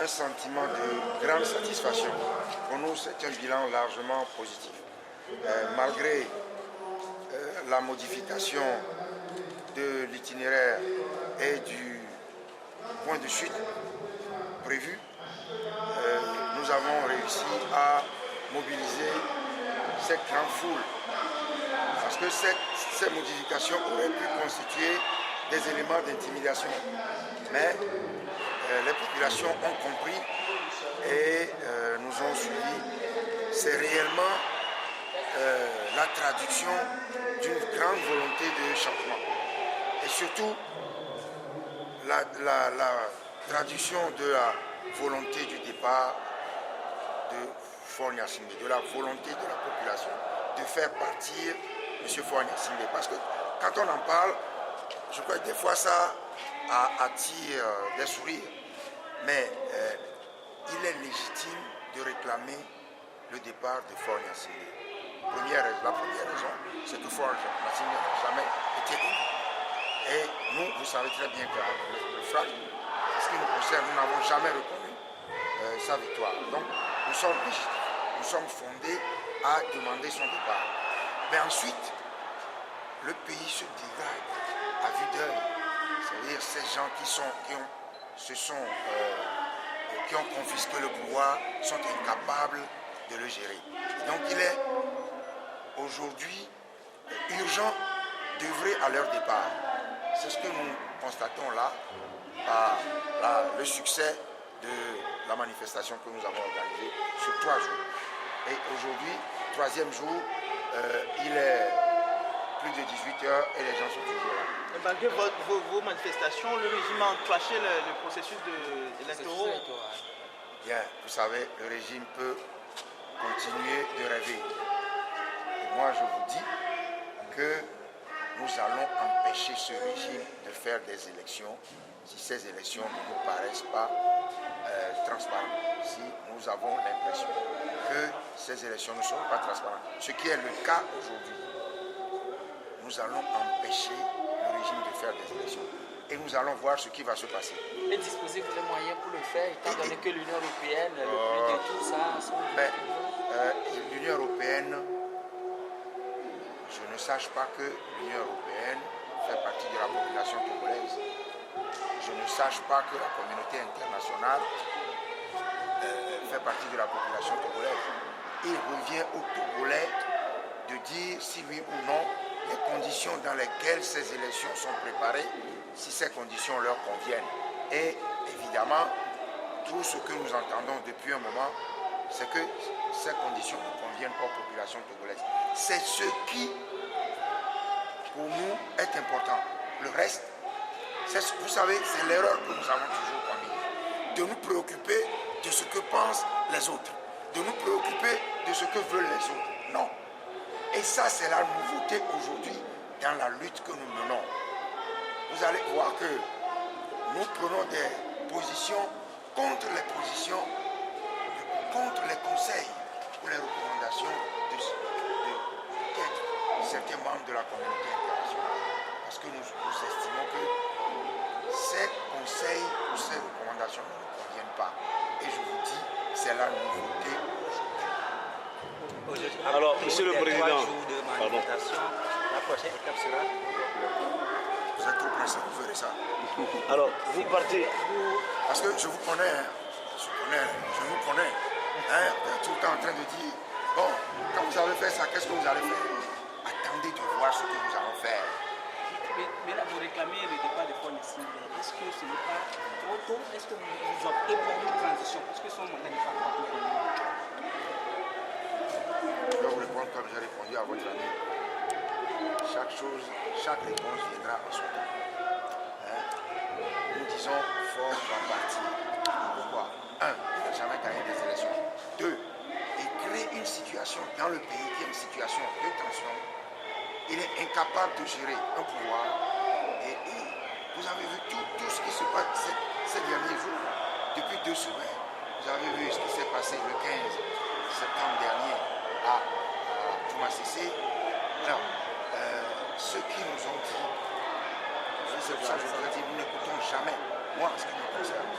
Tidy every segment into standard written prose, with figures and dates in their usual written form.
un sentiment de grande satisfaction. Pour nous, c'est un bilan largement positif. Malgré la modification de l'itinéraire et du point de chute prévu, nous avons réussi à mobiliser cette grande foule parce que ces modifications auraient pu constituer des éléments d'intimidation. Mais les populations ont compris et nous ont suivis. C'est réellement la traduction d'une grande volonté de changement. Et surtout, la traduction de la volonté du départ de Faure-Gnassingbé, de la volonté de la population de faire partir M. Faure-Gnassingbé. Parce que quand on en parle, je crois que des fois ça attire des sourires. Mais il est légitime de réclamer le départ de Faure-Gnassingbé. La première raison, c'est que Faure-Gnassingbé n'a jamais été élu. Et nous, vous savez très bien que le FRAC, ce qui nous concerne, nous n'avons jamais reconnu sa victoire. Donc, nous sommes légitimes, nous sommes fondés à demander son départ. Mais ensuite, le pays se dégrade à vue d'œil. C'est-à-dire ces gens qui ont confisqué le pouvoir sont incapables de le gérer. Et donc, il est aujourd'hui urgent d'œuvrer à leur départ. C'est ce que nous constatons là, par le succès de la manifestation que nous avons organisée sur 3 jours. Et aujourd'hui, 3e jour, il est plus de 18 h et les gens sont toujours là. Et malgré vos manifestations, le régime a enclenché le processus électoral. Bien, vous savez, le régime peut continuer de rêver. Et moi, je vous dis que nous allons empêcher ce régime de faire des élections si ces élections ne nous paraissent pas transparentes. Si nous avons l'impression que ces élections ne seront pas transparentes, ce qui est le cas aujourd'hui, nous allons empêcher le régime de faire des élections. Et nous allons voir ce qui va se passer. Et disposez-vous des moyens pour le faire, étant donné que l'Union européenne, le prix de tout ça... L'Union européenne, je ne sache pas que l'Union européenne fait partie de la population togolaise. Je ne sache pas que la communauté internationale fait partie de la population togolaise. Il revient aux Togolais de dire si oui ou non les conditions dans lesquelles ces élections sont préparées, si ces conditions leur conviennent. Et évidemment, tout ce que nous entendons depuis un moment, c'est que ces conditions ne conviennent pas aux populations togolaises. C'est ce qui, pour nous, est important. Le reste, vous savez, c'est l'erreur que nous avons toujours commise. De nous préoccuper de ce que pensent les autres. De nous préoccuper de ce que veulent les autres. Non. Et ça, c'est la nouveauté aujourd'hui dans la lutte que nous menons. Vous allez voir que nous prenons des positions contre les positions, contre les conseils ou les recommandations de certains membres de la communauté internationale. Parce que nous estimons que ces conseils ou ces recommandations ne nous conviennent pas. Et je vous dis, c'est la nouveauté aujourd'hui. Alors, Monsieur le Président, La prochaine étape sera... Vous êtes trop pressé, vous verrez ça. Alors, vous partez... Parce que je vous connais, je vous connais. Vous êtes tout le temps en train de dire, bon, quand vous avez fait ça, qu'est-ce que vous allez faire? Attendez de voir ce que nous allons faire. Mais là, vous réclamez le départ de Faure-Gnassingbé. Est-ce que ce n'est pas trop tôt? Est-ce que vous optez pour une transition? Parce que son mandat n'est pas partout pour nous. Je vais vous répondre comme j'ai répondu à votre ami. Chaque réponse viendra en son temps. Nous disons, Faure va partir. Pourquoi? 1, il n'a jamais gagné des élections. 2, il crée une situation dans le pays qui est une situation de tension. Il est incapable de gérer un pouvoir. Et vous avez vu tout ce qui se passe ces derniers jours, depuis 2 semaines. Vous avez vu ce qui s'est passé le 15 septembre dernier à Toumassissé. Alors, ceux qui nous ont dit, c'est pour ça que je vous ai dit, nous n'écoutons jamais, moi, en ce qui me concerne,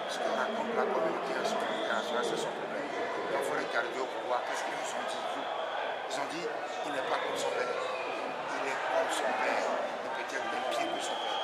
ce que raconte la communauté est arrivé au pouvoir, qu'est-ce qu'ils nous ont dit? Ils ont dit, il n'est pas comme son père. Il est comme son père, et peut-être même pire que son père.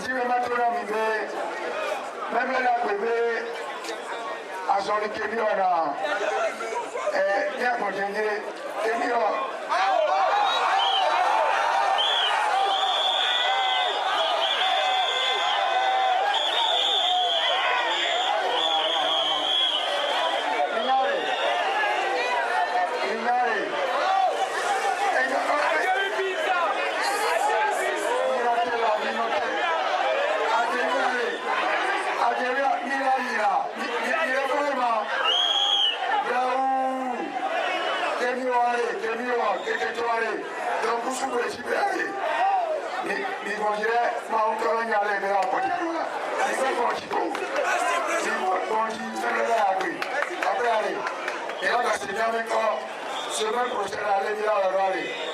Ti me matona mi be. Même la bébé. Azori kemi ona. Ni akonjenye. Kemi ona. Semaine prochaine, allez, viens à la